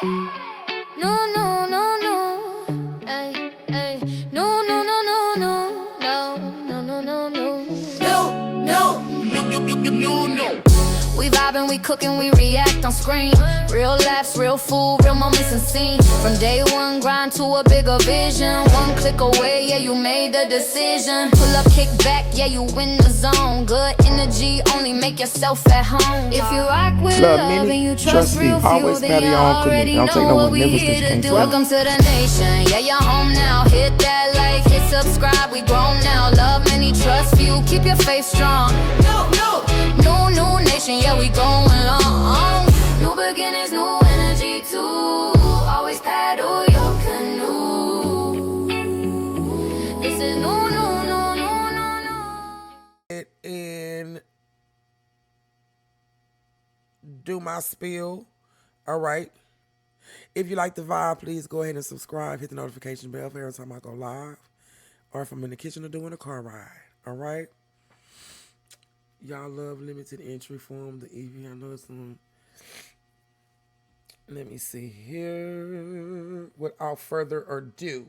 No, no, no, no. Ay, ay. No, no, no, no, no. No, no, no, no, no. No, no. No. We vibing, we cooking, we react on screen. Real laughs, real food, real moments and scenes. From day one, grind to a bigger vision. One click away, yeah, you made the decision. Pull up, kick back, yeah, you in the zone. Good energy, only make yourself at home. If you rock with love and you trust real few, then you already know what we here to do. Welcome to the nation, yeah, you're home now. Hit that like, hit subscribe, we grown now. Love many, trust few, keep your faith strong. New nation, yeah, we going long. New beginnings, new energy too. Always paddle your canoe. This is no. And do my spiel. All right. If you like the vibe, please go ahead and subscribe. Hit the notification bell for every time I go live, or if I'm in the kitchen or doing a car ride. All right. Y'all love limited entry form. The EV, I know some. Let me see here. Without further ado,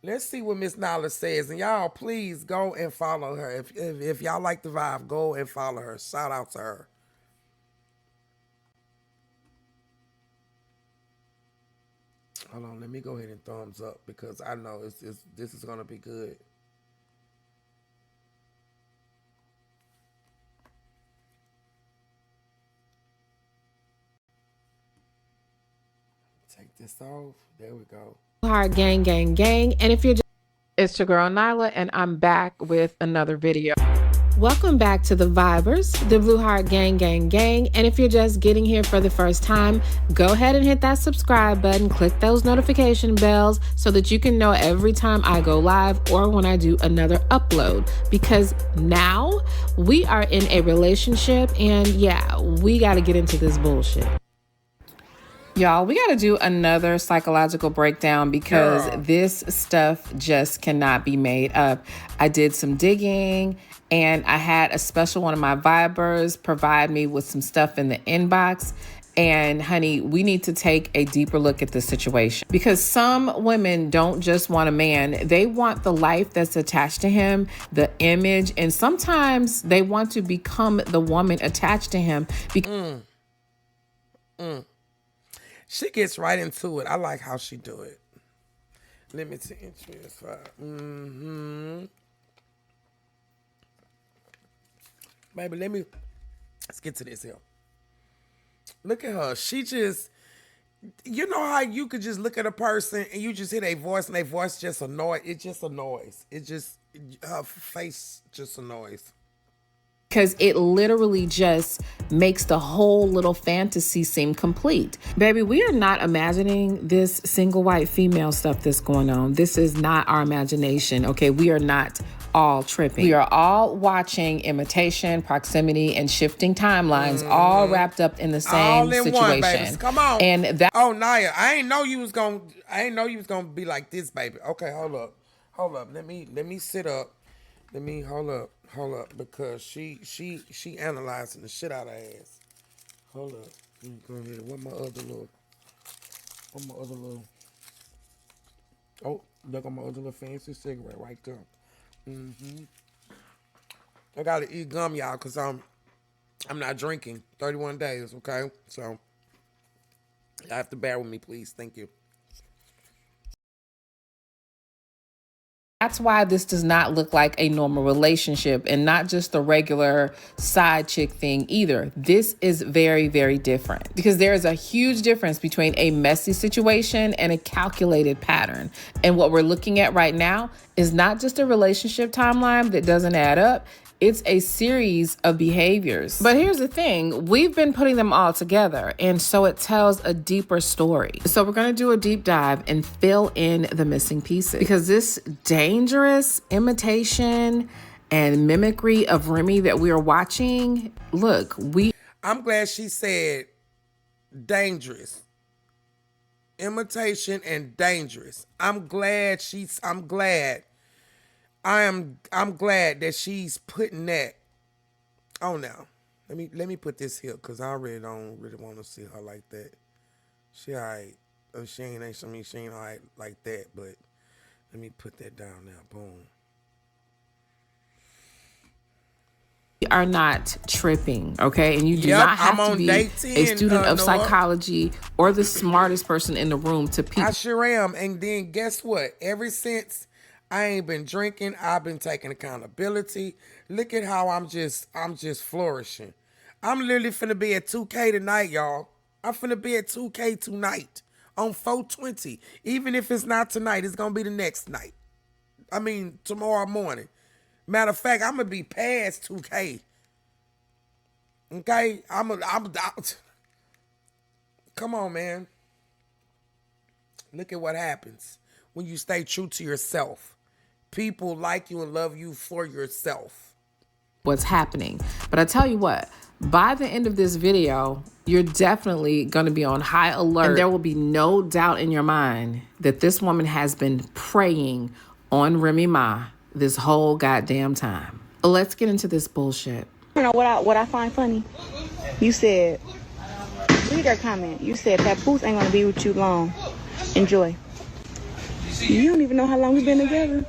let's see what Miss Nala says. And y'all, please go and follow her. If y'all like the vibe, go and follow her. Shout out to her. Hold on, let me go ahead and thumbs up because I know this is gonna be good. Take this off. There we go. Heart gang, gang, gang. And if you're just, it's your girl Nyla, and I'm back with another video. Welcome back to the Vibers, the Blue Heart Gang, Gang, Gang. And if you're just getting here for the first time, go ahead and hit that subscribe button, click those notification bells so that you can know every time I go live or when I do another upload. Because now we are in a relationship and yeah, we got to get into this bullshit. Y'all, we got to do another psychological breakdown because this stuff just cannot be made up. I did some digging and I had a special one of my Vibers provide me with some stuff in the inbox. And honey, we need to take a deeper look at the situation because some women don't just want a man. They want the life that's attached to him, the image, and sometimes they want to become the woman attached to him. She gets right into it. I like how she do it. Limited entry is fine. Baby, let's get to this here. Look at her. She just, you know how you could just look at a person and you just hear their voice and their voice just annoys. It just annoys. Her face just annoys. Because it literally just makes the whole little fantasy seem complete. Baby, we are not imagining this single white female stuff that's going on. This is not our imagination, okay? We are not all tripping. We are all watching Imitation, Proximity, and Shifting Timelines, all wrapped up in the same all in situation. One, baby. Come on. And that. Oh, Naya, I ain't know you was gonna be like this, baby. Okay, hold up. Let me sit up. Hold up, because she analyzing the shit out of her ass. Hold up. Let me go ahead. What my other little. Oh, look at my other little fancy cigarette right there. I gotta eat gum, y'all, cause I'm not drinking 31 days. Okay, so you have to bear with me, please. Thank you. That's why this does not look like a normal relationship and not just the regular side chick thing either. This is very, very different because there is a huge difference between a messy situation and a calculated pattern. And what we're looking at right now is not just a relationship timeline that doesn't add up. It's a series of behaviors. But here's the thing, we've been putting them all together, and so it tells a deeper story. So we're gonna do a deep dive and fill in the missing pieces because this dangerous imitation and mimicry of Remy that we are watching, look, I'm glad she said dangerous. Imitation and dangerous. I'm glad that she's putting that on now. Let me put this here because I really don't really want to see her like that. She all right. She ain't all right like that, but let me put that down now. Boom. Are not tripping, okay? And you do Yep, not have I'm to on be day a 10, student of Noah. psychology or the smartest person in the room to peep. I sure am. And then guess what? Ever since I ain't been drinking, I've been taking accountability. Look at how I'm just flourishing. I'm literally finna be at 2K tonight, y'all. I'm finna be at 2K tonight on 420. Even if it's not tonight, it's gonna be the next night. I mean, tomorrow morning. Matter of fact, I'm gonna be past 2K. Okay? I'm come on, man. Look at what happens when you stay true to yourself. People like you and love you for yourself. What's happening. But I tell you what, by the end of this video, you're definitely going to be on high alert. And there will be no doubt in your mind that this woman has been preying on Remy Ma this whole goddamn time. Let's get into this bullshit. You know what I find funny? You said, read her comment. You said Papoose ain't gonna be with you long. Enjoy. You don't even know how long we've been together.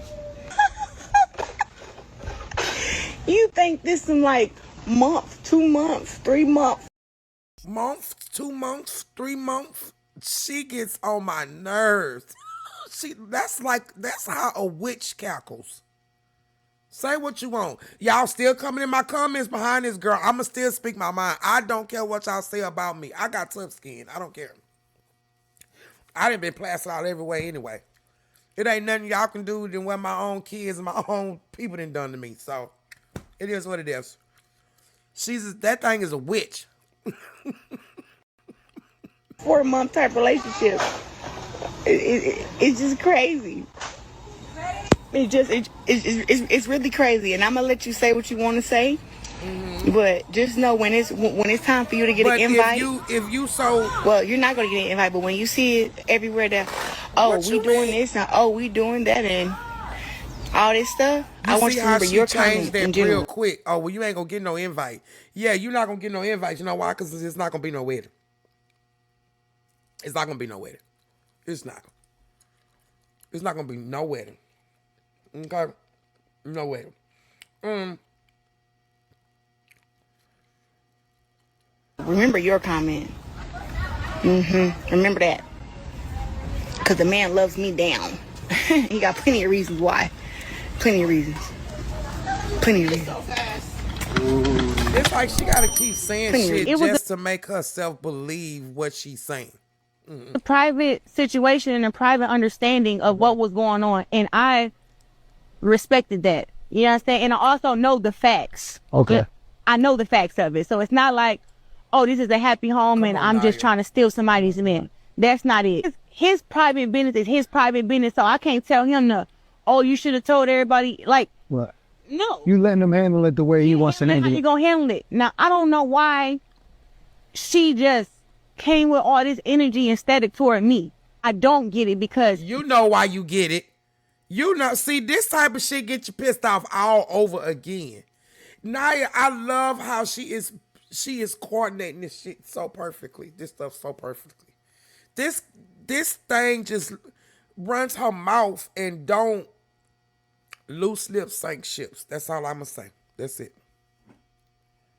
You think this is like month, 2 months, 3 months? Month, 2 months, 3 months. She gets on my nerves. That's how a witch cackles. Say what you want. Y'all still coming in my comments behind this girl. I'ma still speak my mind. I don't care what y'all say about me. I got tough skin. I don't care. I done been plastered out every way anyway. It ain't nothing y'all can do than what my own kids and my own people done done to me. So it is what it is. That thing is a witch. 4-month type relationship. It's just crazy. It's really crazy, and I'm gonna let you say what you want to say. Mm-hmm. But just know when it's time for you to get an invite. If you so well, you're not gonna get an invite. But when you see it everywhere, that we doing this and we doing that and all this stuff, I want you to remember your comment in general. Real quick. Oh well, you ain't gonna get no invite. Yeah, you're not gonna get no invite. You know why? Because it's not gonna be no wedding. It's not gonna be no wedding. It's not. It's not gonna be no wedding. Okay, no wedding. Remember your comment. Remember that. Because the man loves me down. He got plenty of reasons why. Plenty of reasons. It's like she gotta keep saying shit just to make herself believe what she's saying. A private situation and a private understanding of what was going on, and I respected that. You know what I'm saying? And I also know the facts. Okay. I know the facts of it. So it's not like, oh, this is a happy home and I'm just trying to steal somebody's man. That's not it. His private business is his private business, so I can't tell him to, oh, you should have told everybody. Like, what? No. You letting him handle it the way he wants to handle it. How you gonna handle it? Now, I don't know why she just came with all this energy and static toward me. I don't get it because... You know why you get it. You know, see, this type of shit get you pissed off all over again. Naya, I love how she is coordinating this shit so perfectly. This stuff so perfectly. This thing just runs her mouth and don't loose lips sink ships. That's all I'm gonna say. That's it.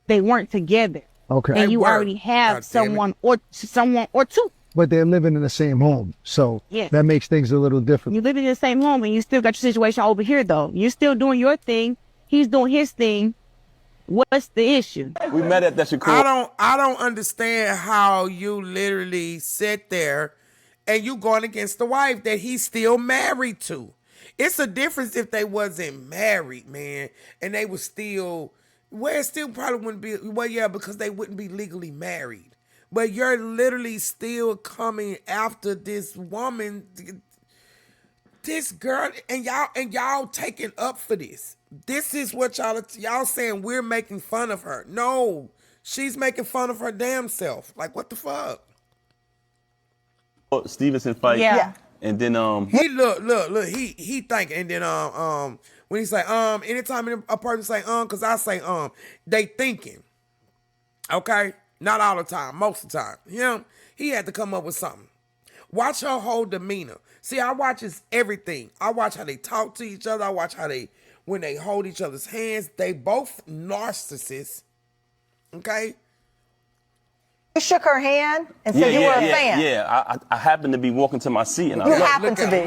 They weren't together. Okay. And you already have someone or two. But they're living in the same home, so that makes things a little different. You live in the same home and you still got your situation over here, though. You're still doing your thing. He's doing his thing. What's the issue? We met at the Shakur. I don't understand how you literally sit there and you going against the wife that he's still married to. It's a difference if they wasn't married, man, and they was still, well, it still probably wouldn't be, well, yeah, because they wouldn't be legally married. But you're literally still coming after this woman, this girl, and y'all taking up for this. This is what y'all saying we're making fun of her. No, she's making fun of her damn self. Like, what the fuck? Stevenson fight. Yeah. And then he look, he thinking, and then when he say anytime a person say cause I say they thinking. Okay? Not all the time, most of the time. He had to come up with something. Watch her whole demeanor. See, I watch everything. I watch how they talk to each other. I watch how when they hold each other's hands. They both narcissists. Okay? You shook her hand and said you were a fan. Yeah, I happened to be walking to my seat and I You was like, happened to be.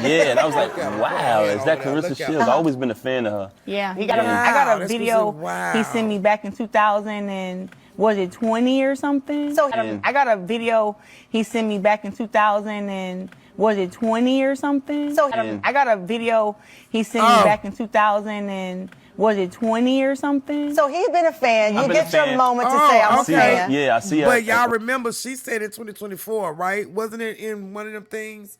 yeah, and I was like, wow, is that Claressa Shields? I've always been a fan of her. Yeah, I got a video he sent me back in 2000 and was it 20 or something? So I got a video he sent me back in 2000 and was it 20 or something? So I got a video he sent me back in 2000 and was it 20 or something? So he's been a fan. You get your moment to say, I'm a fan. Yeah, I see her. But y'all remember, she said in 2024, right? Wasn't it in one of them things?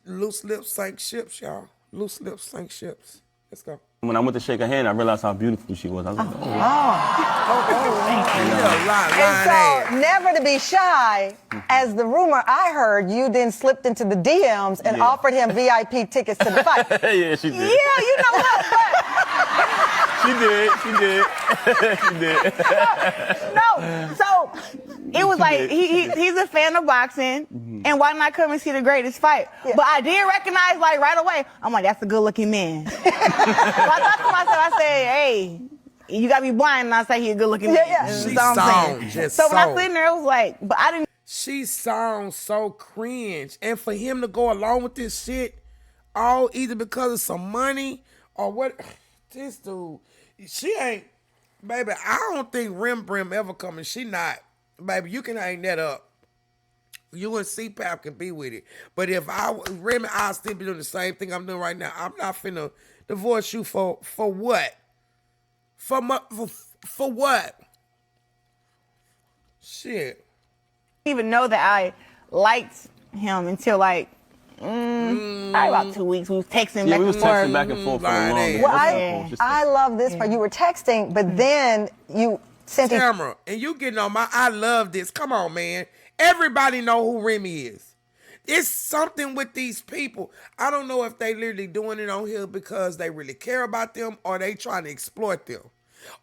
Loose lips sank ships, y'all. Loose lips sank ships. Let's go. When I went to shake her hand, I realized how beautiful she was. I was like, And so, never to be shy, as the rumor I heard, you then slipped into the DMs and offered him VIP tickets to the fight. yeah, she did. Yeah, you know what? She did. No, so it was like he's a fan of boxing, and why not come and see the greatest fight? Yeah. But I did recognize like right away. I'm like, that's a good-looking man. So I thought to myself, I said, hey, you gotta be blind, and I say he's a good-looking man. Yeah. She That's all I'm saying. just So when I so. was sitting there, it was like, but I didn't. She sounds so cringe. And for him to go along with this shit, all either because of some money or what, this dude, she ain't, baby, I don't think Rim Brim ever coming. She not. Baby, you can hang that up. You and CPAP can be with it. But if Remy, I'll still be doing the same thing I'm doing right now. I'm not finna divorce you for what? For what? Shit. Even know that I liked him until like probably about 2 weeks. We was texting Yeah, back we and was forth. texting back and forth for a long Well, time. I love this part. You were texting, but then you sent it. Camera, and you getting on my, I love this. Come on, man. Everybody know who Remy is. It's something with these people. I don't know if they literally doing it on here because they really care about them or they trying to exploit them.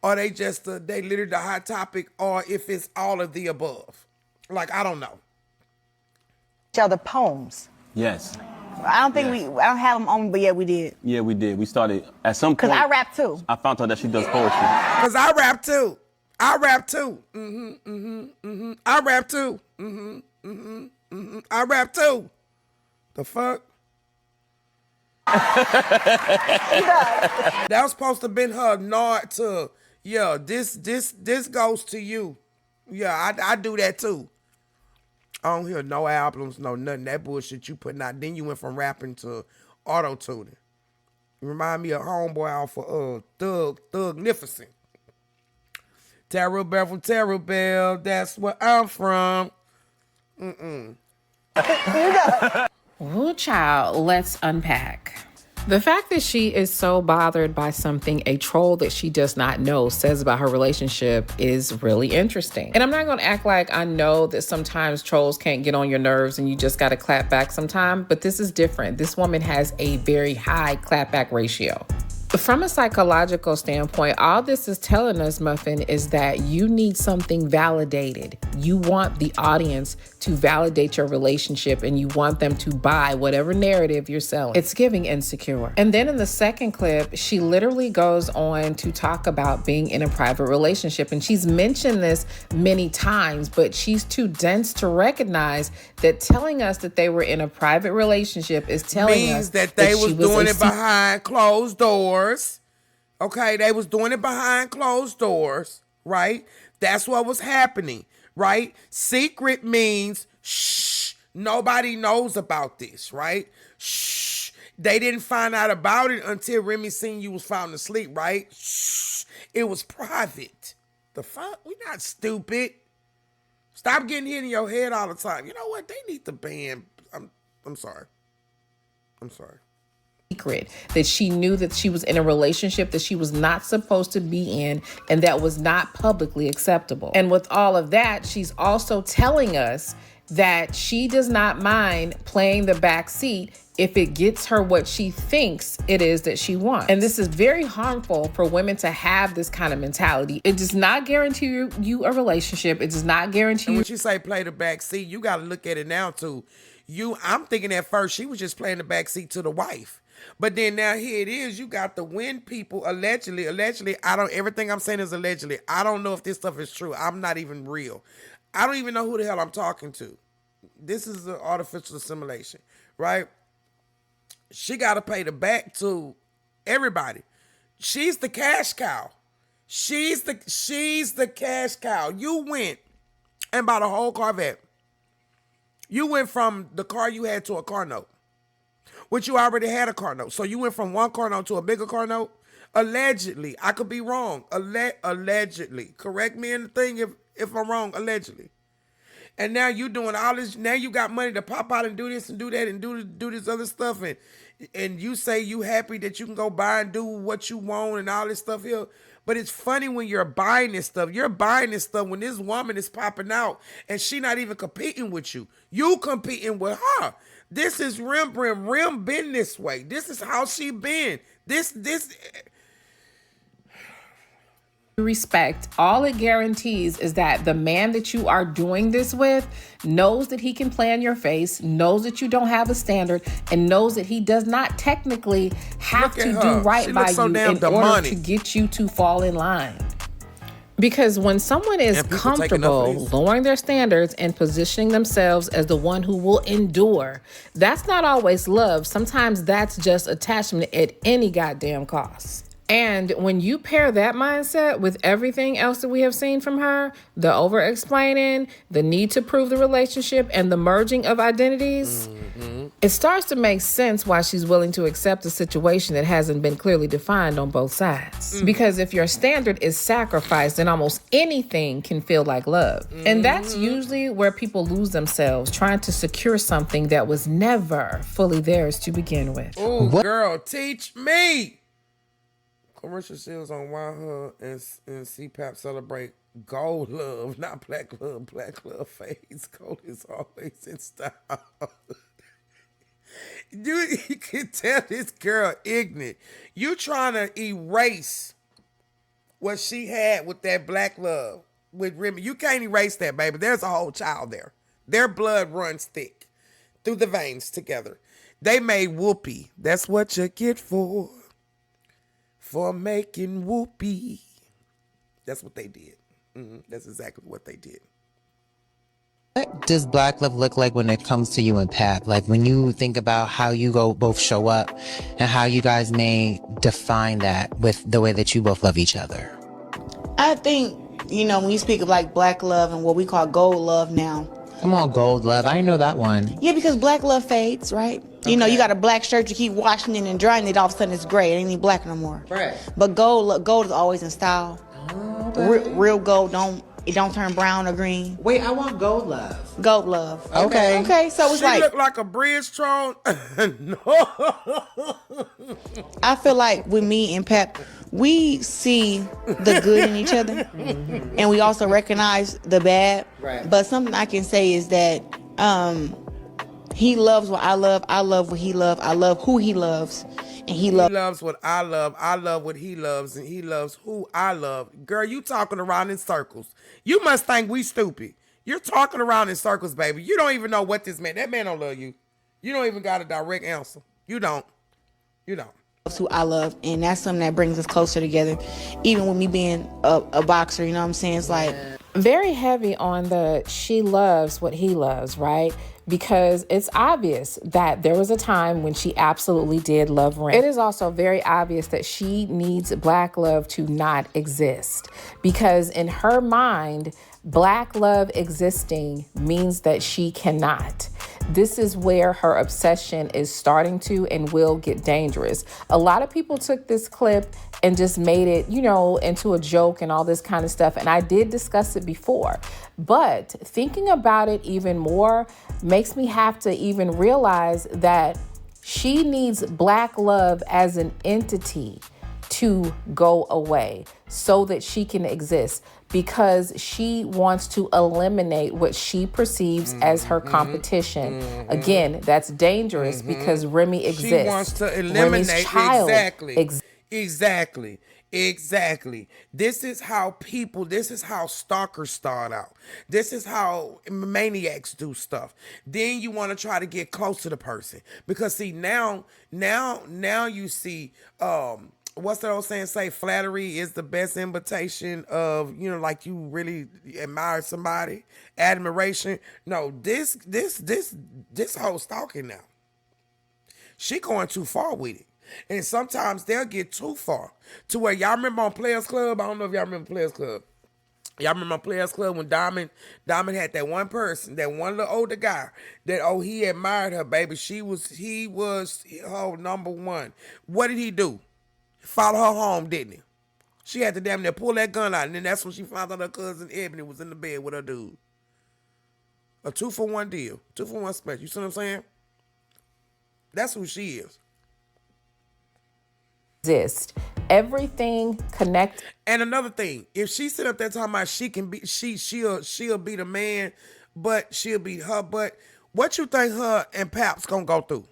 Or they just, they literally the hot topic, or if it's all of the above. Like, I don't know. Each other poems. Yes. I don't think I don't have them on, but yeah, we did. Yeah, we did. We started at some point. Cause I rap too. I found out that she does poetry. Cause I rap too. I rap too. I rap too. I rap too. The fuck? That was supposed to been her nod to, yeah, this goes to you. Yeah, I do that too. I don't hear no albums, no nothing. That bullshit you putting out. Then you went from rapping to auto-tuning. You remind me of homeboy off of Thugnificent. Terrell Bell from Terrell Bell, that's where I'm from. Ooh, child, let's unpack. The fact that she is so bothered by something a troll that she does not know says about her relationship is really interesting. And I'm not going to act like I know that sometimes trolls can't get on your nerves and you just got to clap back sometime, but this is different. This woman has a very high clapback ratio. From a psychological standpoint, all this is telling us, Muffin, is that you need something validated. You want the audience to validate your relationship and you want them to buy whatever narrative you're selling. It's giving insecure. And then in the second clip, she literally goes on to talk about being in a private relationship. And she's mentioned this many times, but she's too dense to recognize that telling us that they were in a private relationship is telling us that they was doing it behind behind closed doors. Okay, they was doing it behind closed doors, right? That's what was happening, right? Secret means shh, nobody knows about this, right? Shh, they didn't find out about it until Remy seen you was found asleep, right? Shh, it was private. The fuck? We not stupid. Stop getting hit in your head all the time. You know what? They need to ban. I'm sorry. I'm sorry. Secret that she knew that she was in a relationship that she was not supposed to be in and that was not publicly acceptable. And with all of that, she's also telling us that she does not mind playing the back seat if it gets her what she thinks it is that she wants. And this is very harmful for women to have this kind of mentality. It does not guarantee you a relationship. It does not guarantee you. When you say play the back seat, you got to look at it now too. I'm thinking at first she was just playing the back seat to the wife. But then now here it is, you got the win people allegedly, everything I'm saying is allegedly. I don't know if this stuff is true. I'm not even real. I don't even know who the hell I'm talking to. This is an artificial assimilation, right? She got to pay the back to everybody. She's the cash cow. She's the cash cow. You went and bought a whole Corvette. You went from the car you had to a car note, which you already had a car note. So you went from one car note to a bigger car note. Allegedly, I could be wrong. Allegedly, correct me in the thing if I'm wrong. Allegedly. And now you doing all this. Now you got money to pop out and do this and do that and do this other stuff. And you say you happy that you can go buy and do what you want and all this stuff here. But it's funny when you're buying this stuff. You're buying this stuff when this woman is popping out and she not even competing with you. You competing with her. This is Rim been this way. This is how she been. This. Respect, all it guarantees is that the man that you are doing this with knows that he can play in your face, knows that you don't have a standard, and knows that he does not technically have to do right by you in order to get you to fall in line. Because when someone is comfortable lowering their standards and positioning themselves as the one who will endure, that's not always love. Sometimes that's just attachment at any goddamn cost. And when you pair that mindset with everything else that we have seen from her, the over-explaining, the need to prove the relationship, and the merging of identities, it starts to make sense why she's willing to accept a situation that hasn't been clearly defined on both sides. Because if your standard is sacrificed, then almost anything can feel like love. And that's usually where people lose themselves, trying to secure something that was never fully theirs to begin with. Oh, girl, teach me. Commercial sales on why her and CPAP celebrate gold love, not black love. Black love fades. Gold is always in style. You can tell this girl ignorant. You trying to erase what she had with that black love with Remy. You can't erase that, baby. There's a whole child there. Their blood runs thick through the veins together. They made whoopee. That's what you get for making whoopee. That's what they did. That's exactly what they did. What does black love look like when it comes to you and Pap? Like when you think about how you both show up and how you guys may define that with the way that you both love each other. I think, when you speak of like black love and what we call gold love now. Come on, gold love. I know that one. Yeah, because black love fades, right? Okay. You got a black shirt, you keep washing it and drying it, all of a sudden it's gray. It ain't even black no more. Right. But gold is always in style. Oh, real gold don't turn brown or green. Wait, I want gold love. Gold love. Okay. Okay, so it's she look like a bridge troll. No. I feel like with me and Pep, we see the good in each other, and we also recognize the bad. Right. But something I can say is that he loves what I love what he loves, I love who he loves, and he loves what I love what he loves, and he loves who I love. Girl, you talking around in circles. You must think we stupid. You're talking around in circles, baby. You don't even know what that man don't love you. You don't even got a direct answer. You don't. Who I love, and that's something that brings us closer together, even with me being a boxer. You know what I'm saying? It's like very heavy on the she loves what he loves, right? Because it's obvious that there was a time when she absolutely did love Ren. It is also very obvious that she needs black love to not exist, because in her mind, black love existing means that she cannot. This is where her obsession is starting to and will get dangerous. A lot of people took this clip and just made it, into a joke and all this kind of stuff. And I did discuss it before. But thinking about it even more makes me have to even realize that she needs black love as an entity to go away so that she can exist. because she wants to eliminate what she perceives as her competition. Again, that's dangerous because Remy exists. She wants to eliminate. Remy's child Exactly. This is how stalkers start out. This is how maniacs do stuff. Then you want to try to get close to the person. Because see, now you see, what's that old saying? Say flattery is the best imitation of, like you really admire somebody. Admiration. No, this whole stalking now. She going too far with it. And sometimes they'll get too far to where y'all remember on Players Club. I don't know if y'all remember Players Club. Y'all remember on Players Club when Diamond had that one person, that one little older guy that, he admired her, baby. He was her number one. What did he do? Follow her home, didn't he? She had to damn near pull that gun out, and then that's when she found out her cousin Ebony was in the bed with her dude. A 2-for-1 deal. 2-for-1 special. You see what I'm saying? That's who she is. Exist. Everything connects. And another thing, if she sit up there talking about she'll be the man, but she'll be her. But what you think her and Paps gonna go through?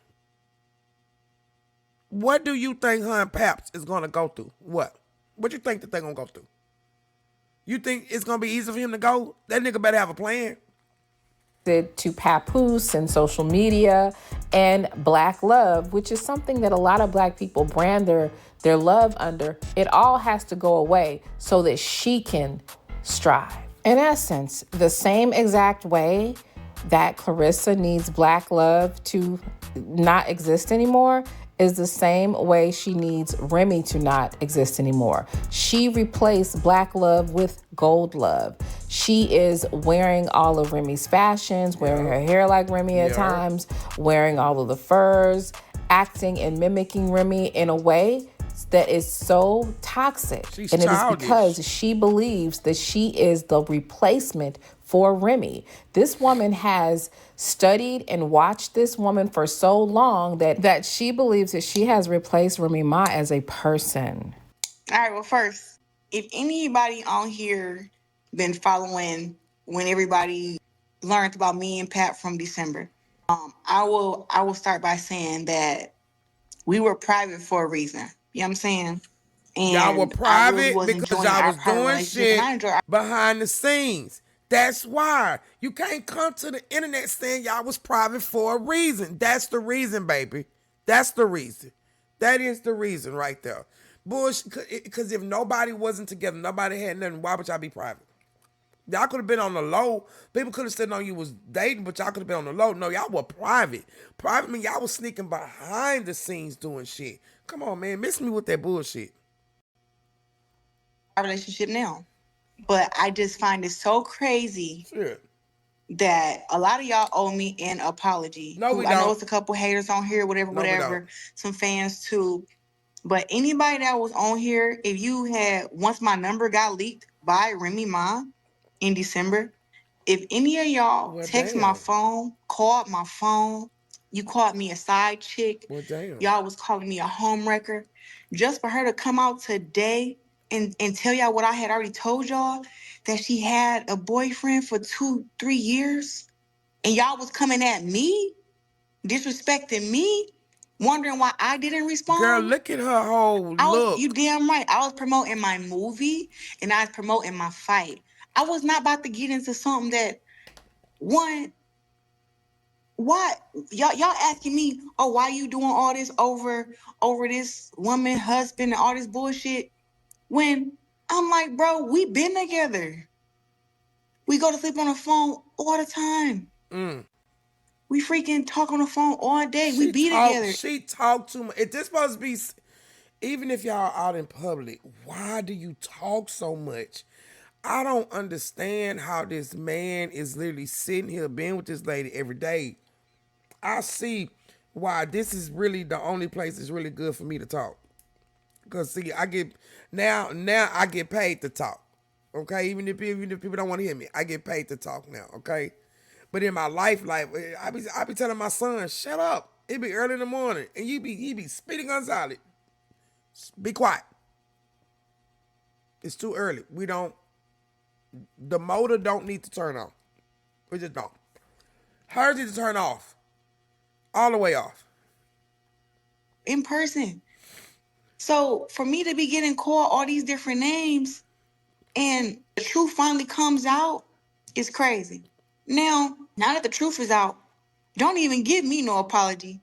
What do you think her and Paps is gonna go through? What you think that they gonna go through? You think it's gonna be easy for him to go? That nigga better have a plan. To Papoose and social media and Black love, which is something that a lot of Black people brand their love under. It all has to go away so that she can strive. In essence, the same exact way that Clarissa needs Black love to not exist anymore is the same way she needs Remy to not exist anymore. She replaced Black love with gold love. She is wearing all of Remy's fashions, wearing her hair like Remy at times, wearing all of the furs, acting and mimicking Remy in a way that is so toxic. She's and childish. It is because she believes that she is the replacement for Remy. This woman has studied and watched this woman for so long that she believes that she has replaced Remy Ma as a person. All right, well, first, if anybody on here been following when everybody learned about me and Pat from December, I will start by saying that we were private for a reason. You know what I'm saying? And y'all were private really because y'all was doing shit behind the scenes. That's why. You can't come to the internet saying y'all was private for a reason. That's the reason, baby. That's the reason. That is the reason right there. Bullshit, because if nobody wasn't together, nobody had nothing, why would y'all be private? Y'all could have been on the low. People could have said, no, you was dating, but y'all could have been on the low. No, y'all were private. Private mean y'all was sneaking behind the scenes doing shit. Come on, man. Miss me with that bullshit. Our relationship now. But I just find it so crazy that a lot of y'all owe me an apology. No, we I know don't. it's a couple haters on here, whatever. Some fans too. But anybody that was on here, if you had, once my number got leaked by Remy Ma in December, if any of y'all text my phone, called my phone, you called me a side chick, y'all was calling me a home wrecker, just for her to come out today and tell y'all what I had already told y'all, that she had a boyfriend for 2-3 years, and y'all was coming at me, disrespecting me, wondering why I didn't respond. Girl, look at her whole look. You damn right. I was promoting my movie and I was promoting my fight. I was not about to get into something that, one, what y'all asking me, oh, why you doing all this over this woman, husband, and all this bullshit? When I'm like, bro, we been together. We go to sleep on the phone all the time. We freaking talk on the phone all day. We be together. She talk too much. If this supposed to be, even if y'all out in public, why do you talk so much? I don't understand how this man is literally sitting here being with this lady every day. I see why this is really the only place that's really good for me to talk. Cause see, I get now I get paid to talk. Okay, even if people don't want to hear me, I get paid to talk now. Okay, but in my life, like I be telling my son, shut up. It be early in the morning, and he be spitting on solid. Be quiet. It's too early. We don't The motor don't need to turn on. We just don't. Hers need to turn off. All the way off. In person. So for me to be getting called all these different names and the truth finally comes out, it's crazy. Now that the truth is out, don't even give me no apology.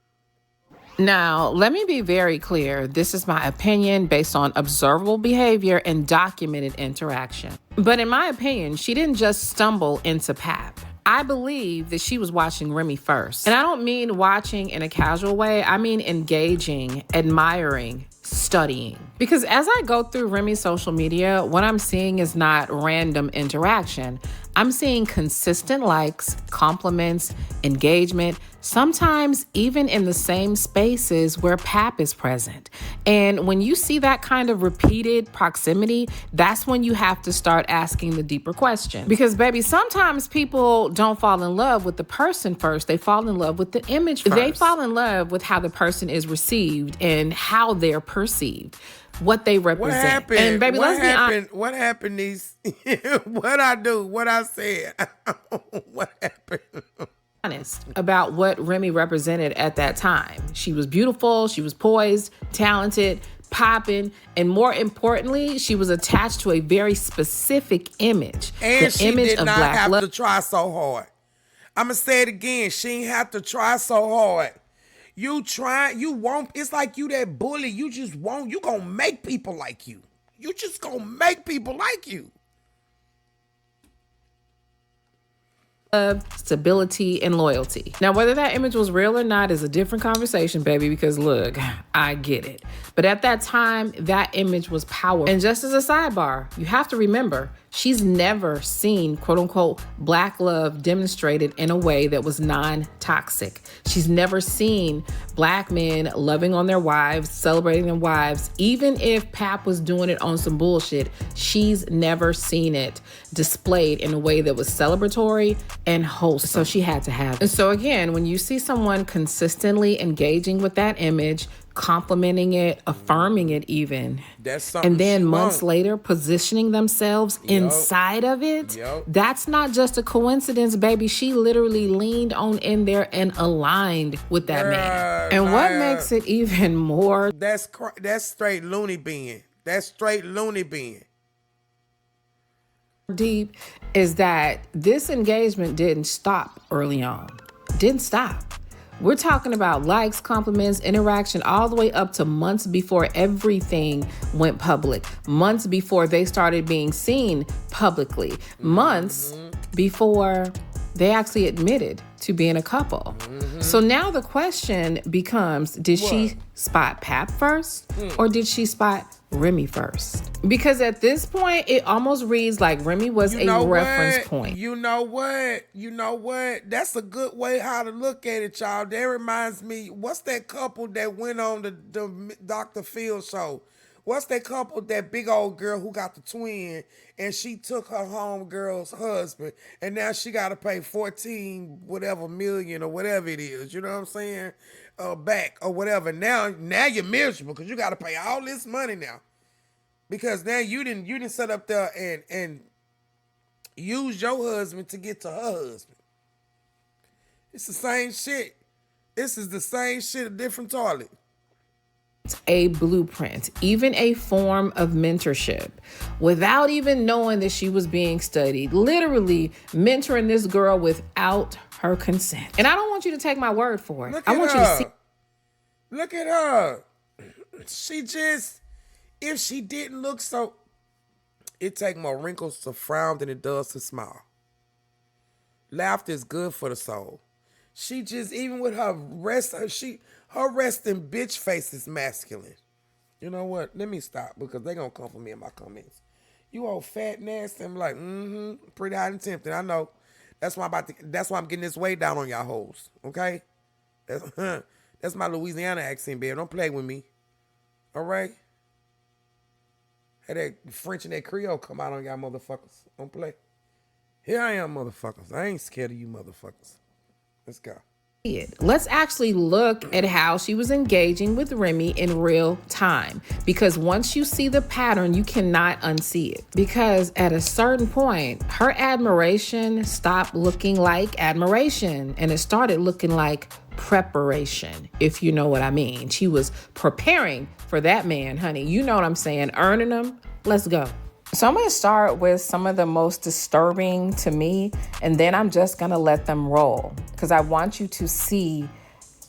Now, let me be very clear. This is my opinion based on observable behavior and documented interaction. But in my opinion, she didn't just stumble into Pap. I believe that she was watching Remy first. And I don't mean watching in a casual way. I mean engaging, admiring, studying. Because as I go through Remy's social media, what I'm seeing is not random interaction. I'm seeing consistent likes, compliments, engagement, sometimes even in the same spaces where Pap is present. And when you see that kind of repeated proximity, that's when you have to start asking the deeper question. Because baby, sometimes people don't fall in love with the person first. They fall in love with the image first. They fall in love with how the person is received and how they're perceived, what they represent. What happened? And baby, let's be honest. What happened? These what I do? What I said? What happened? Honest about what Remy represented at that time. She was beautiful. She was poised, talented, popping, and more importantly, she was attached to a very specific image. And the she image did of not Black have love. to try so hard. I'm gonna say it again. She ain't have to try so hard. You try, you won't. It's like you that bully. You just won't. You gonna make people like you. You just gonna make people like you. Love, stability, and loyalty. Now, whether that image was real or not is a different conversation, baby, because look, I get it. But at that time, that image was powerful. And just as a sidebar, you have to remember, she's never seen, quote unquote, Black love demonstrated in a way that was non-toxic. She's never seen Black men loving on their wives, celebrating their wives. Even if Pap was doing it on some bullshit, she's never seen it displayed in a way that was celebratory and wholesome. So she had to have it. And so again, when you see someone consistently engaging with that image, complimenting it, affirming it even, that's something. And then she months won't. later positioning themselves inside of it, that's not just a coincidence, baby. She literally leaned on in there and aligned with that man. And what makes it even more that's straight loony bin. That's straight loony bin. deep is that this engagement didn't stop early on. Didn't stop. We're talking about likes, compliments, interaction, all the way up to months before everything went public. Months before they started being seen publicly. Months before they actually admitted to being a couple. So now the question becomes, did she spot Pap first or did she spot Remy first? Because at this point, it almost reads like Remy was a reference point. You know what? That's a good way how to look at it, y'all. That reminds me, what's that couple that went on the Dr. Phil show? What's that couple, that big old girl who got the twin, and she took her homegirl's husband, and now she got to pay 14 whatever million or whatever it is, you know what I'm saying, back or whatever. Now you're miserable because you got to pay all this money now, because now you didn't sit up there and use your husband to get to her husband. It's the same shit. This is the same shit, a different toilet. A blueprint, even a form of mentorship, without even knowing that she was being studied, literally mentoring this girl without her consent. And I don't want you to take my word for it. I want you to see. Look at her. She just, if she didn't look so, it take more wrinkles to frown than it does to smile. Laughter is good for the soul. She just, even with her her resting bitch face is masculine. You know what? Let me stop because they gonna come for me in my comments. You old fat nasty. I'm like, pretty hot and tempting. I know. That's why I'm getting this way down on y'all hoes. Okay? That's my Louisiana accent, baby. Don't play with me. All right? Had that French and that Creole come out on y'all motherfuckers. Don't play. Here I am, motherfuckers. I ain't scared of you motherfuckers. Let's go. Let's actually look at how she was engaging with Remy in real time, because once you see the pattern, you cannot unsee it. Because at a certain point, her admiration stopped looking like admiration and it started looking like preparation, if you know what I mean. She was preparing for that man, honey. You know what I'm saying? Earning him. Let's go. So I'm going to start with some of the most disturbing to me, and then I'm just going to let them roll because I want you to see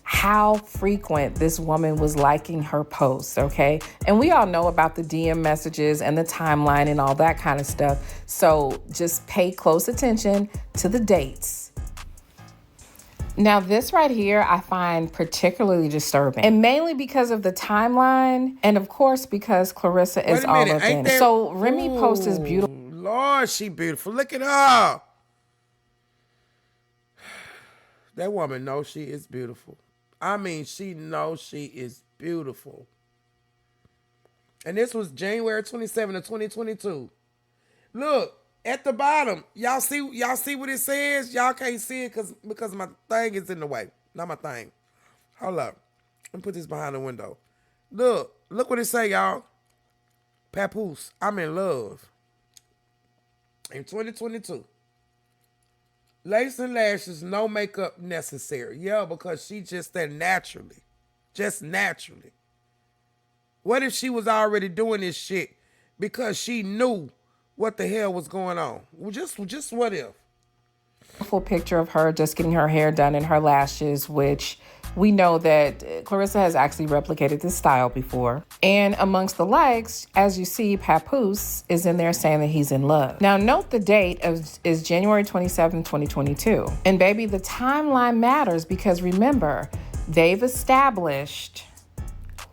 how frequent this woman was liking her posts, okay? And we all know about the DM messages and the timeline and all that kind of stuff. So just pay close attention to the dates. Now, this right here, I find particularly disturbing, and mainly because of the timeline, and of course, because Claressa is all up in it. So Remy post is beautiful. Lord, she beautiful. Look at her. That woman knows she is beautiful. I mean, she knows she is beautiful. And this was January 27th of 2022. Look. At the bottom, y'all see what it says? Y'all can't see it because my thing is in the way. Not my thing. Hold up. Let me put this behind the window. Look what it say, y'all. Papoose, I'm in love. In 2022. Lace and lashes, no makeup necessary. Yeah, because she just that naturally. Just naturally. What if she was already doing this shit because she knew what the hell was going on? Well, just what if? Full picture of her just getting her hair done and her lashes, which we know that Claressa has actually replicated this style before. And amongst the likes, as you see, Papoose is in there saying that he's in love. Now, note the date is January 27, 2022. And baby, the timeline matters because remember, they've established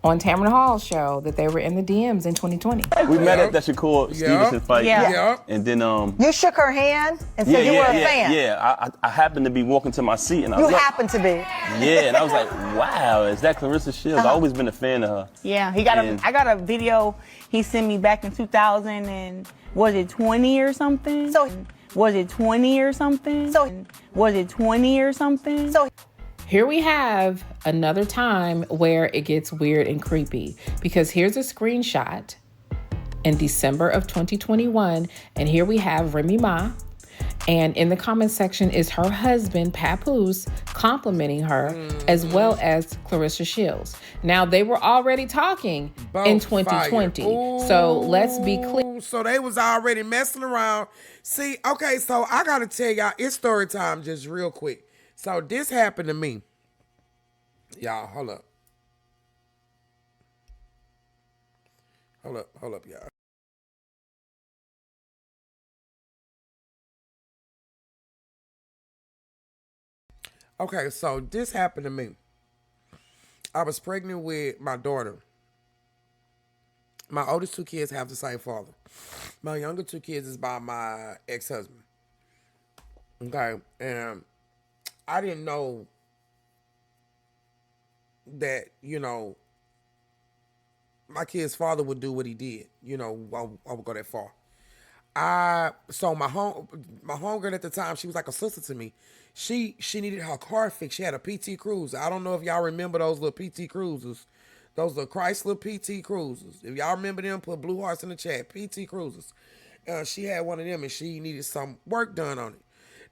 on Tamron Hall's show that they were in the DMs in 2020. We met at that Shakur Stevenson fight. Yeah. And then you shook her hand and said you were a fan. Yeah, I happened to be walking to my seat and I You happened to be. Yeah, and I was like, wow, is that Claressa Shields? I've always been a fan of her. Yeah, I got a video he sent me back in 2000 and was it 20 or something? So here we have another time where it gets weird and creepy, because here's a screenshot in December of 2021, and here we have Remy Ma, and in the comment section is her husband, Papoose, complimenting her, as well as Claressa Shields. Now, they were already talking in 2020, so let's be clear. So they was already messing around. See, okay, so I gotta tell y'all, it's story time just real quick. So this happened to me. Y'all, hold up. Hold up, y'all. Okay, so this happened to me. I was pregnant with my daughter. My oldest two kids have the same father. My younger two kids is by my ex-husband. Okay, and I didn't know that, my kid's father would do what he did. I would go that far. So my homegirl at the time, she was like a sister to me. She needed her car fixed. She had a PT Cruiser. I don't know if y'all remember those little PT Cruisers. Those are Chrysler PT Cruisers. If y'all remember them, put blue hearts in the chat. PT Cruisers. She had one of them and she needed some work done on it.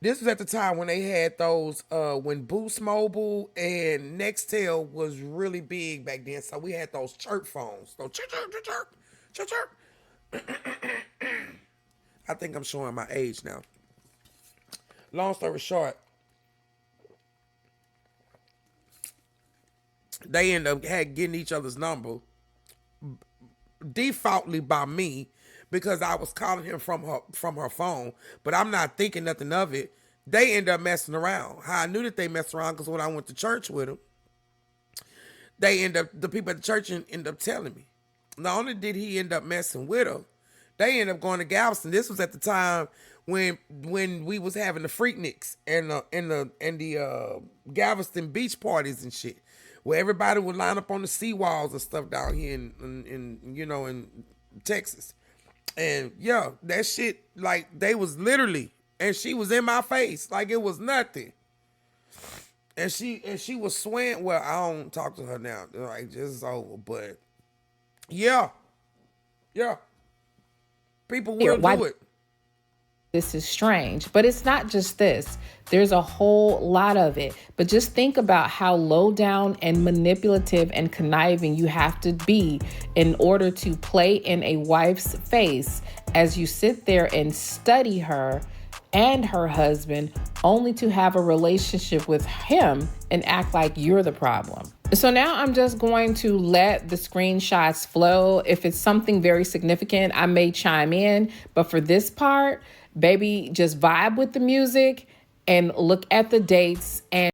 This was at the time when they had those, when Boost Mobile and Nextel was really big back then. So we had those chirp phones. Those chirp, chirp, chirp, chirp, chirp. I think I'm showing my age now. Long story short, they end up getting each other's number defaultly by me, because I was calling him from her phone, but I'm not thinking nothing of it. They end up messing around. How I knew that they messed around, because when I went to church with them, the people at the church end up telling me. Not only did he end up messing with her, they end up going to Galveston. This was at the time when we was having the Freakniks and the Galveston beach parties and shit, where everybody would line up on the seawalls and stuff down here in Texas. And yeah, that shit, like, they was literally, and she was in my face like it was nothing. And she was swaying. Well, I don't talk to her now. Like, just over. But yeah. People will do it. This is strange, but it's not just this. There's a whole lot of it. But just think about how low down and manipulative and conniving you have to be in order to play in a wife's face as you sit there and study her and her husband only to have a relationship with him and act like you're the problem. So now I'm just going to let the screenshots flow. If it's something very significant, I may chime in. But for this part, baby, just vibe with the music and look at the dates. And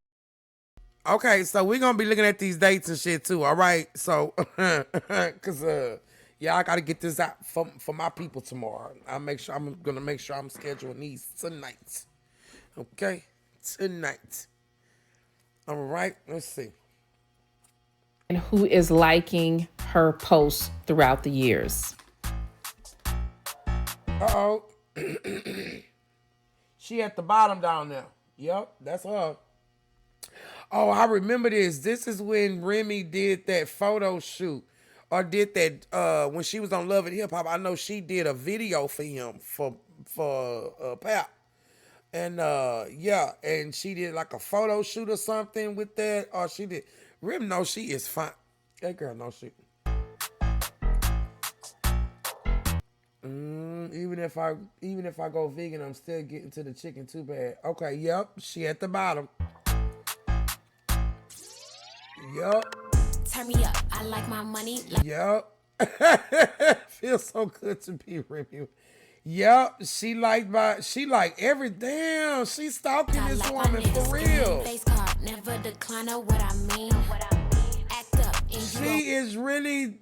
okay, so we're gonna be looking at these dates and shit too. All right, so because I gotta get this out for my people tomorrow. I'm gonna make sure I'm scheduling these tonight. Okay, tonight. All right, let's see. And who is liking her posts throughout the years? Uh-oh. She at the bottom down there. Yep, that's her. Oh, I remember this. This is when Remy did that photo shoot. Or did that when she was on Love and Hip Hop. I know she did a video for him for Pap. And and she did like a photo shoot or something with that. Or she did. Remy knows she is fine. That girl knows she. Even if I go vegan, I'm still getting to the chicken too bad. Okay, yep, she at the bottom. Yup. Turn me up. I like my money. Yup. Feels so good to be Remy. Yup. She like every damn. She stalking this woman for real. Face card, never decline what I mean. Act up. She is really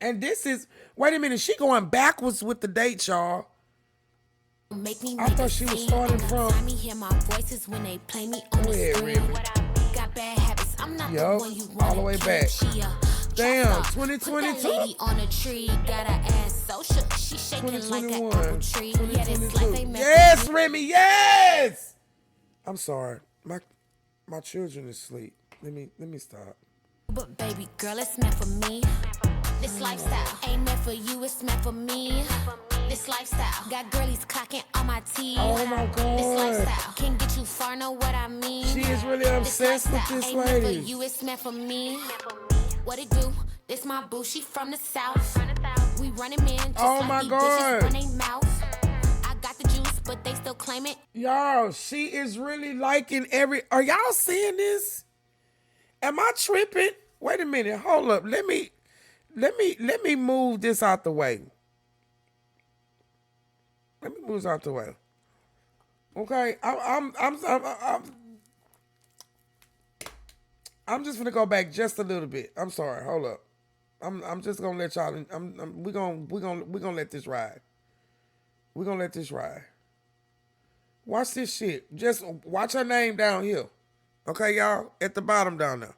And this is, wait a minute, she going backwards with the date, y'all. I thought she was starting from. Hear my voices when they play me on the screen. Got bad habits. I'm not the one you want. All the way back. Damn, 2022. Lady on a tree, got her ass so shook. She shaking like an apple tree. Yeah, this life ain't meant yes, Remy, yes. I'm sorry, my children is asleep. Let me stop. But baby girl, it's meant for me. This lifestyle ain't meant for you, it's meant for me. This lifestyle got girlies clocking on my teeth. Oh my God. This lifestyle can get you far, know what I mean. She is really obsessed with this ain't meant lady. for you, it's meant for me. What it do? This my boo, she from the south. We running men just oh like my these God. bitches run they mouth. I got the juice, but they still claim it. Y'all, she is really liking every. Are y'all seeing this? Am I tripping? Wait a minute, hold up. Let me move this out the way. Let me move this out the way. Okay, I'm just gonna go back just a little bit. I'm sorry. Hold up. I'm just gonna let y'all. We're gonna let this ride. We're gonna let this ride. Watch this shit. Just watch her name down here. Okay, y'all, at the bottom down there.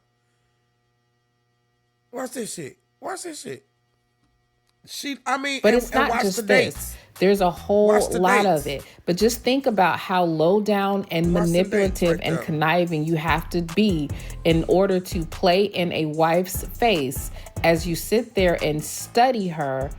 Watch this shit. Watch this shit. But it's not just this. There's a whole lot of it. But just think about how low down and manipulative and conniving you have to be in order to play in a wife's face as you sit there and study her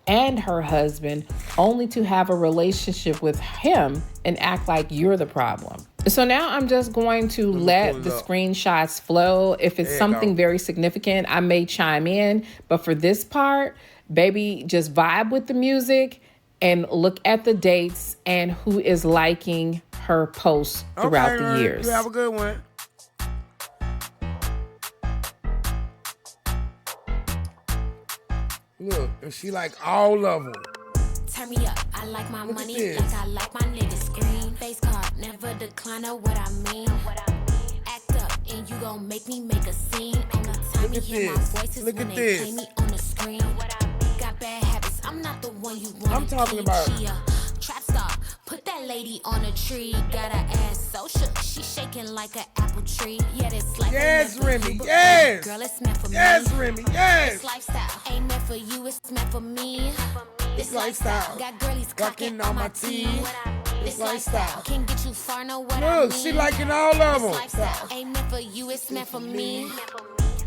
and her husband only to have a relationship with him and act like you're the problem. So now I'm just going to let the screenshots flow. If it's something very significant, I may chime in. But for this part, baby, just vibe with the music and look at the dates and who is liking her posts throughout the years. You have a good one. Look, and she like all of them. Turn me up. I like my money like I like my niggas. Screen face card, never decline what I mean. Act up and you gon' make me make a scene. Only time you hear my voices when they play me on the screen. Got bad habits. I'm not the one you want. I'm talking about. Trap star, put that lady on a tree. Got her ass so shook, she shaking like an apple tree. Yeah, this life yes, Remy, yes. Girl, it's meant for yes, me. Remy, yes. This lifestyle ain't meant for you, it's meant for me. This lifestyle got girlies clocking on my teeth. This lifestyle can get you far, know what I mean. Look, she liking all of them. Lifestyle ain't meant for you, it's meant for me.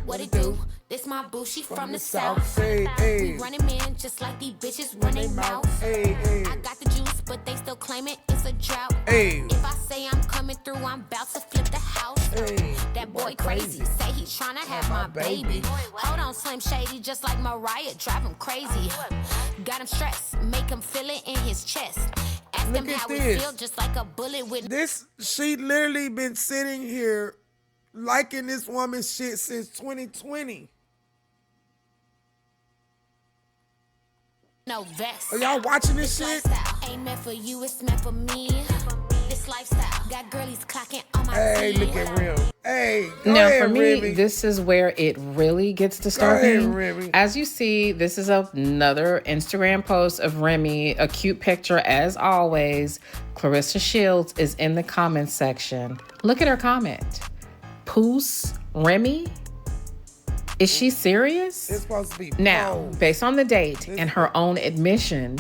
What it do? This my boo, she from the south. Say, hey. We running man just like these bitches run their mouth. Hey, hey. I got the juice, but they still claim it's a drought. Hey. If I say I'm coming through, I'm about to flip the house. Hey. That boy crazy, say he tryna have my baby. Hold on, Slim Shady, just like Mariah, drive him crazy. Got him stressed, make him feel it in his chest. Ask him how he feel, just like a bullet with this. She literally been sitting here liking this woman's shit since 2020. no vest. Are y'all watching this shit? Ain't meant for you, it's meant for me. This lifestyle got girlies clocking on my Hey, look at Rim. Hey, go now ahead, for me, Remy. this is where it really gets disturbing. As you see, this is another Instagram post of Remy, a cute picture as always. Claressa Shields is in the comments section. Look at her comment. Poos Remy? Is she serious? It's supposed to be now, based on the date and her own admission,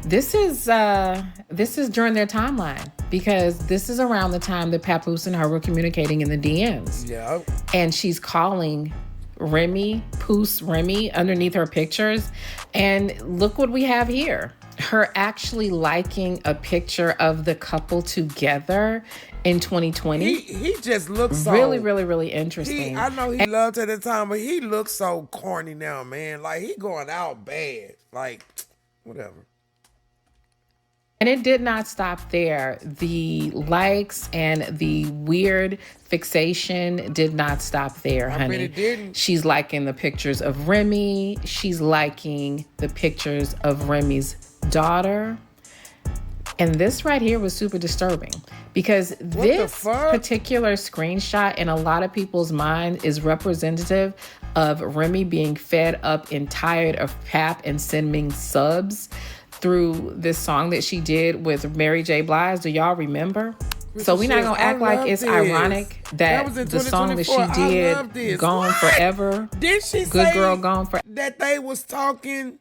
this is during their timeline, because this is around the time that Papoose and her were communicating in the DMs. Yeah. And she's calling Remy, Poos Remy, underneath her pictures. And look what we have here. Her actually liking a picture of the couple together in 2020. He just looks so really interesting. I know he loved at the time, but he looks so corny now, man. Like, he going out bad. Like, whatever. And it did not stop there. The likes and the weird fixation did not stop there, honey. I bet it didn't. She's liking the pictures of Remy. She's liking the pictures of Remy's daughter. And this right here was super disturbing, because this particular screenshot in a lot of people's mind is representative of Remy being fed up and tired of Pap and sending subs through this song that she did with Mary J. Blige. Do y'all remember? So we're not gonna act like it's ironic that the song that she did, Gone Forever, did she Good say Girl Gone Forever, that they was talking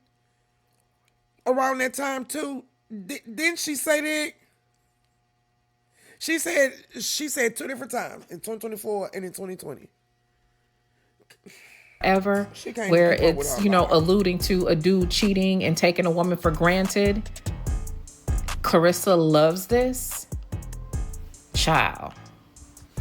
around that time too? Didn't she say that? She said two different times, in 2024 and in 2020. Ever, where it's, you know, alluding to a dude cheating and taking a woman for granted. Claressa loves this. Child.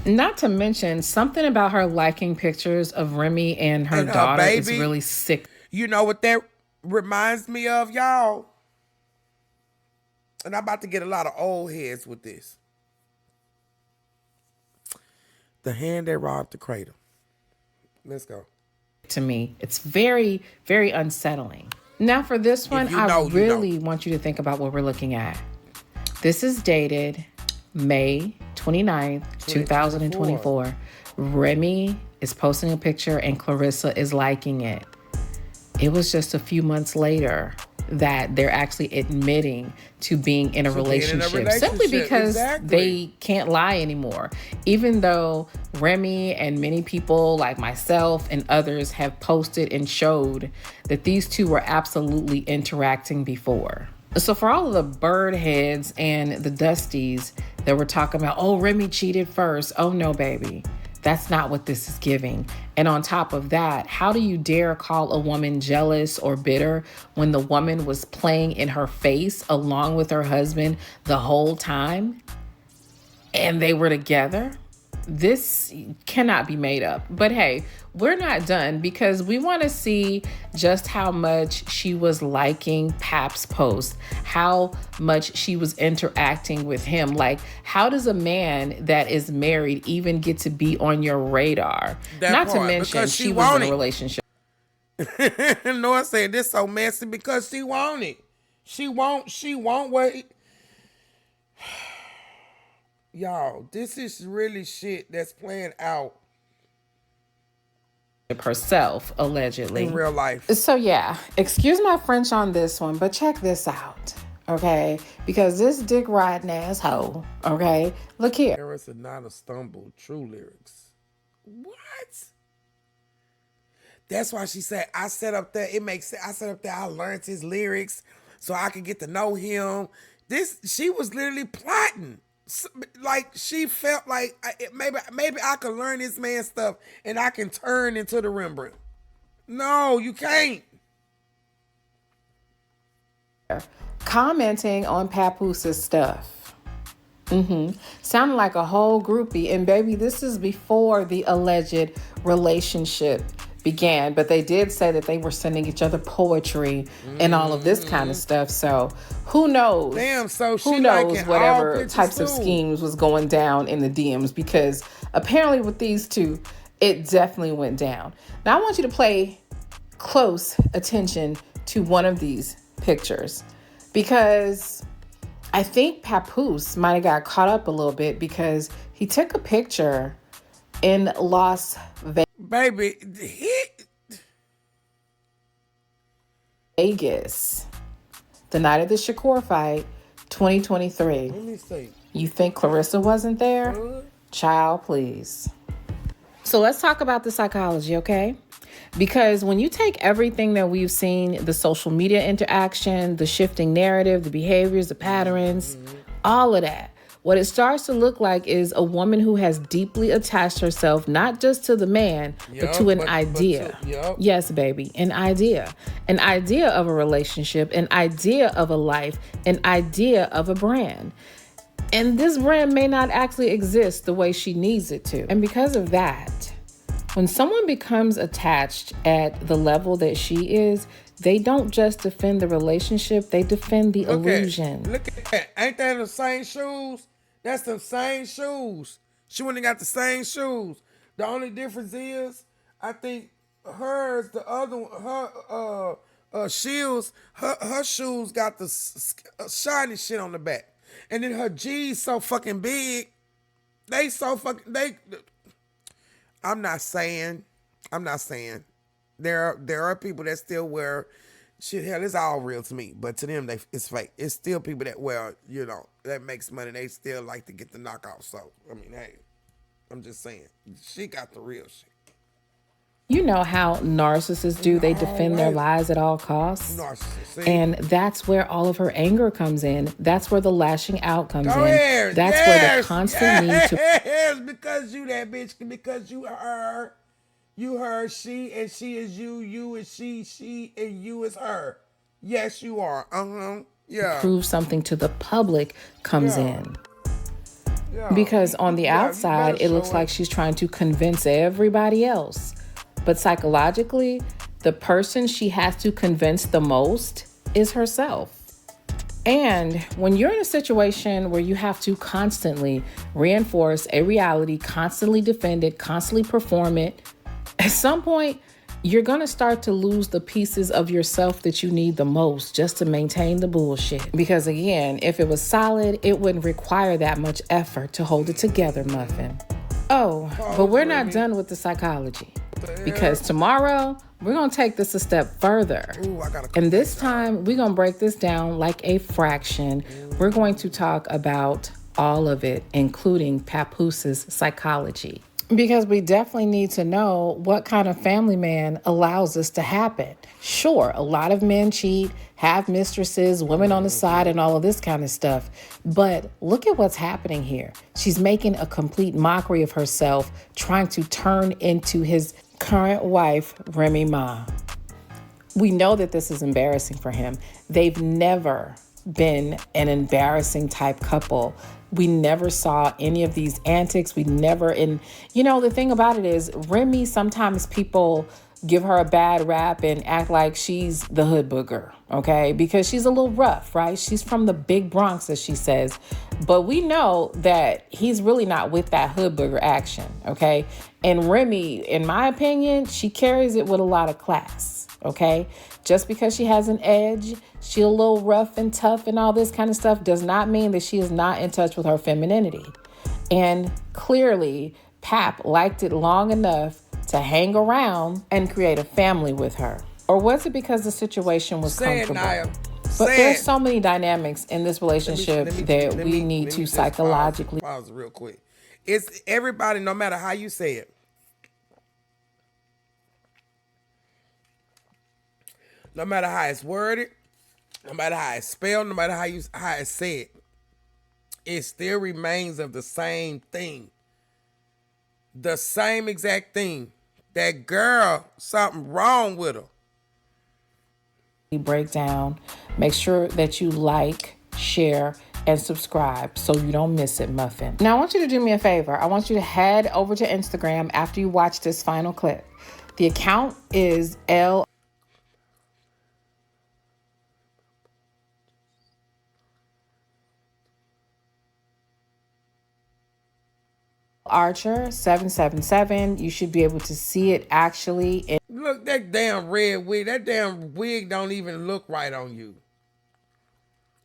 Not to mention, something about her liking pictures of Remy and her daughter is really sick. You know what that reminds me of, y'all? And I'm about to get a lot of old heads with this. The Hand That Robbed the Cradle. Let's go. To me, it's very unsettling. Now for this one, I really want you to think about what we're looking at. This is dated May 29th, 2024. Remy is posting a picture and Claressa is liking it. It was just a few months later that they're actually admitting to being in a relationship simply because they can't lie anymore. Even though Remy and many people like myself and others have posted and showed that these two were absolutely interacting before. So for all of the bird heads and the dusties that were talking about, oh, Remy cheated first. Oh no, baby. That's not what this is giving. And on top of that, how do you dare call a woman jealous or bitter when the woman was playing in her face along with her husband the whole time and they were together? This cannot be made up. But hey, we're not done, because we want to see just how much she was liking Pap's post, how much she was interacting with him. Like, how does a man that is married even get to be on your radar? Not to mention she was in a relationship. Noah said this so messy because she want it. She want what y'all, this is really shit that's playing out herself, allegedly, in real life. So yeah, excuse my French on this one, but check this out, okay? Because this dick riding asshole, okay? Look here. There is not a stumble, true lyrics. What? That's why she said, I set up there, it makes sense. I set up there, I learned his lyrics so I could get to know him. She was literally plotting. Like she felt like maybe I could learn this man's stuff and I can turn into the Rembrandt. No, you can't. Commenting on Papooses stuff. Sounded like a whole groupie. And baby, this is before the alleged relationship began. But they did say that they were sending each other poetry and all of this kind of stuff. So who knows? Damn, so who she knows liking whatever all types of bitches too. schemes was going down in the DMs, because apparently with these two, it definitely went down. Now I want you to pay close attention to one of these pictures, because I think Papoose might have got caught up a little bit because he took a picture in Las Vegas the night of the Shakur fight, 2023. Let me see. You think Clarissa wasn't there? Child, please. So let's talk about the psychology, okay? Because when you take everything that we've seen, the social media interaction, the shifting narrative, the behaviors, the patterns, all of that, what it starts to look like is a woman who has deeply attached herself, not just to the man, but to an idea. Yes, baby, an idea. An idea of a relationship, an idea of a life, an idea of a brand. And this brand may not actually exist the way she needs it to. And because of that, when someone becomes attached at the level that she is, they don't just defend the relationship, they defend the illusion. Look at that. Ain't that the same shoes? That's the same shoes. She wouldn't have got the same shoes. The only difference is, I think hers, the other one, her Shields, her shoes got the shiny shit on the back. And then her G's so fucking big. I'm not saying. There are people that still wear shit. Hell, it's all real to me, but to them, it's fake. It's still people that wear, that makes money. They still like to get the knockout. So, I mean, hey, I'm just saying, she got the real shit. You know how narcissists do. They defend their lies at all costs. And that's where all of her anger comes in. That's where the lashing out comes in. That's where the constant need to... Yes, because you that bitch, because you her. You her, she, and she is you. You is she, and you is her. Yes, you are. Yeah. Prove something to the public comes in. Because on the outside, it looks like she's trying to convince everybody else. But psychologically, the person she has to convince the most is herself. And when you're in a situation where you have to constantly reinforce a reality, constantly defend it, constantly perform it, at some point, you're going to start to lose the pieces of yourself that you need the most just to maintain the bullshit. Because again, if it was solid, it wouldn't require that much effort to hold it together, Muffin. Oh, but we're not done with the psychology. Because tomorrow, we're going to take this a step further. And this time, we're going to break this down like a fraction. We're going to talk about all of it, including Papooses' psychology. Because we definitely need to know what kind of family man allows this to happen. Sure, a lot of men cheat, have mistresses, women on the side, and all of this kind of stuff. But look at what's happening here. She's making a complete mockery of herself, trying to turn into his current wife, Remy Ma. We know that this is embarrassing for him. They've never been an embarrassing type couple. We never saw any of these antics. We never, the thing about it is, Remy, sometimes people give her a bad rap and act like she's the hood booger, okay? Because she's a little rough, right? She's from the big Bronx, as she says. But we know that he's really not with that hood booger action, okay? And Remy, in my opinion, she carries it with a lot of class, okay? Just because she has an edge, she's a little rough and tough and all this kind of stuff, does not mean that she is not in touch with her femininity. And clearly, Pap liked it long enough to hang around and create a family with her. Or was it because the situation was comfortable? But there's so many dynamics in this relationship that we need to psychologically... Pause real quick. It's everybody, no matter how you say it. No matter how it's worded, no matter how it's spelled, no matter how it's said, it still remains of the same thing. The same exact thing. That girl, something wrong with her. Break down. Make sure that you like, share, and subscribe so you don't miss it, Muffin. Now I want you to do me a favor. I want you to head over to Instagram after you watch this final clip. The account is Archer 777. You should be able to see it actually. Look, that damn red wig. That damn wig don't even look right on you.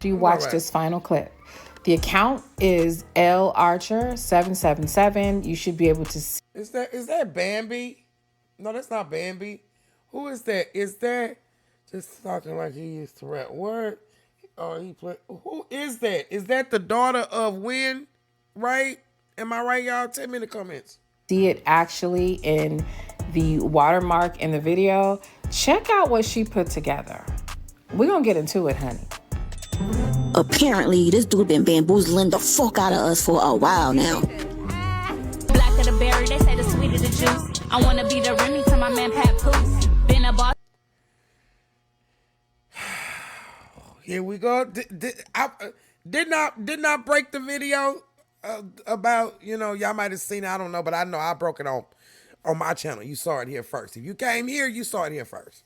Do you watch this final clip? The account is Archer 777. You should be able to see. Is that Bambi? No, that's not Bambi. Who is that? Is that just talking like he used to rap? What? Oh, he play. Who is that? Is that the daughter of Win? Right? Am I right, y'all? Tell me in the comments. See it actually in the watermark in the video. Check out what she put together. We're gonna get into it, honey. Apparently, this dude been bamboozling the fuck out of us for a while now. Black of the berry, they say the sweet of the juice. I wanna be the Remy to my man Pat Poose. Been a boss. Here we go. Did not break the video about, y'all might have seen it, I don't know, but I know I broke it on my channel. You saw it here first. If you came here, you saw it here first.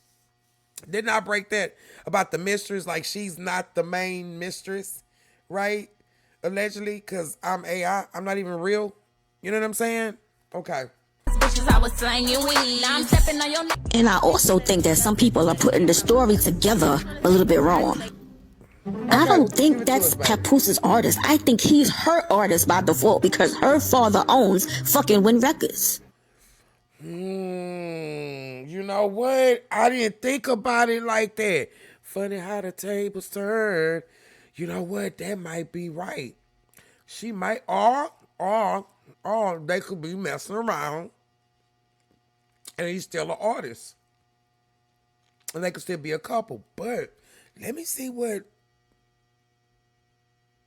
Didn't I break that about the mistress? Like, she's not the main mistress, right? Allegedly, because I'm AI. I'm not even real. You know what I'm saying? Okay. And I also think that some people are putting the story together a little bit wrong. I don't think that's Papoose' artist. I think he's her artist by default because her father owns fucking Win Records. You know what? I didn't think about it like that. Funny how the tables turn. You know what? That might be right. She might, or they could be messing around and he's still an artist. And they could still be a couple. But let me see what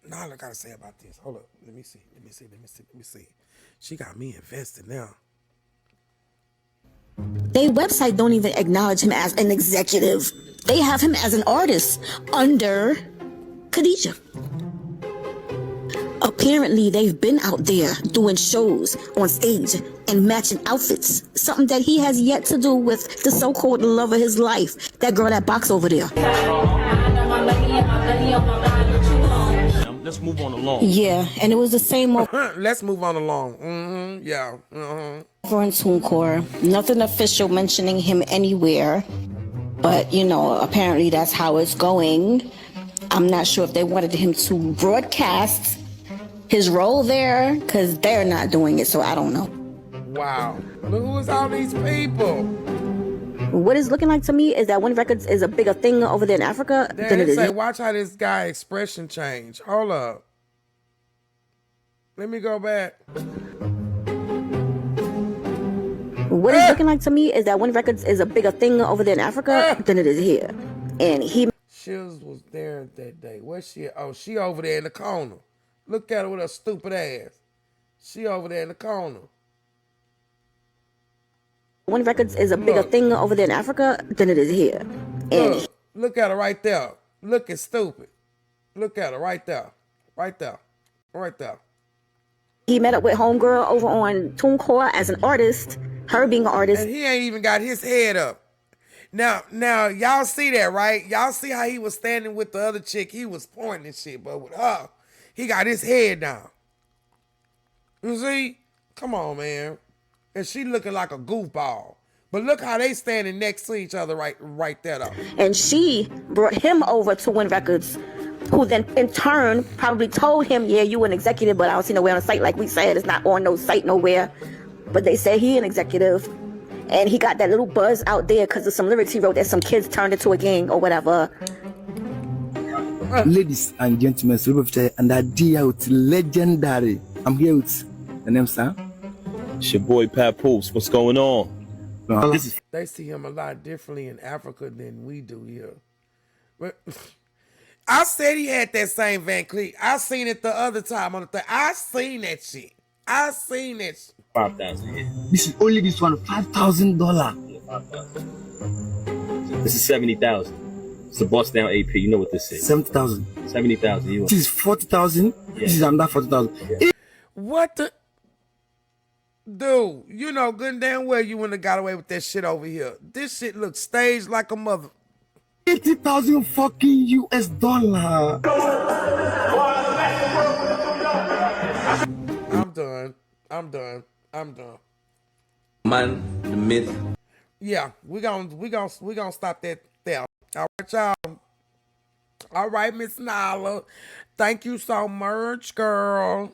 Nala gotta say about this. Hold up. Let me see. She got me invested now. Their website don't even acknowledge him as an executive. They have him as an artist under Khadijah. Apparently, they've been out there doing shows on stage and matching outfits. Something that he has yet to do with the so-called love of his life. That girl that box over there. Let's move on along. Yeah, and it was the same Let's move on along. Yeah. over in TuneCore. Nothing official mentioning him anywhere. But, apparently that's how it's going. I'm not sure if they wanted him to broadcast his role there, because they're not doing it, so I don't know. Wow. Look who's all these people. What it's looking like to me is that Win Records is a bigger thing over there in Africa than it is. Say, watch how this guy expression change. Hold up. Let me go back. What it's looking like to me is that Win Records is a bigger thing over there in Africa than it is here. And Shields was there that day. Where's she? Oh, she over there in the corner. Look at her with her stupid ass. She over there in the corner. Win Records is a bigger thing over there in Africa than it is here. And look at her right there. Looking stupid. Look at her right there. Right there. Right there. He met up with Homegirl over on TuneCore as an artist. Her being an artist. And he ain't even got his head up. Now, y'all see that, right? Y'all see how he was standing with the other chick. He was pointing and shit, but with her, he got his head down. You see? Come on, man. And she looking like a goofball. But look how they standing next to each other right there, though. And she brought him over to Win Records, who then in turn probably told him, yeah, you an executive, but I don't see nowhere on the site. Like we said, it's not on no site nowhere. But they say he an executive. And he got that little buzz out there because of some lyrics he wrote that some kids turned into a gang or whatever. Ladies and gentlemen, and that dear out legendary. I'm here with the name, sir. It's your boy Papoose. What's going on? They see him a lot differently in Africa than we do here. But I said he had that same Van Cleef. I seen it the other time on the thing. I seen that shit. I seen that shit. 5,000. Yeah. This is only this one, $5,000. Yeah, 5,000. This is 70,000. It's a bust down AP. You know what this is? 70,000. 70,000. This is 40,000. Yeah. This is another 40,000. Yeah. What the? Dude, you know good and damn well you wouldn't have got away with that shit over here. This shit looks staged like a mother. 80,000 fucking US dollar. I'm done. I'm done. I'm done. Man, the myth. Yeah, we gonna stop that there. All right, y'all. All right, Miss Nyla. Thank you so much, girl.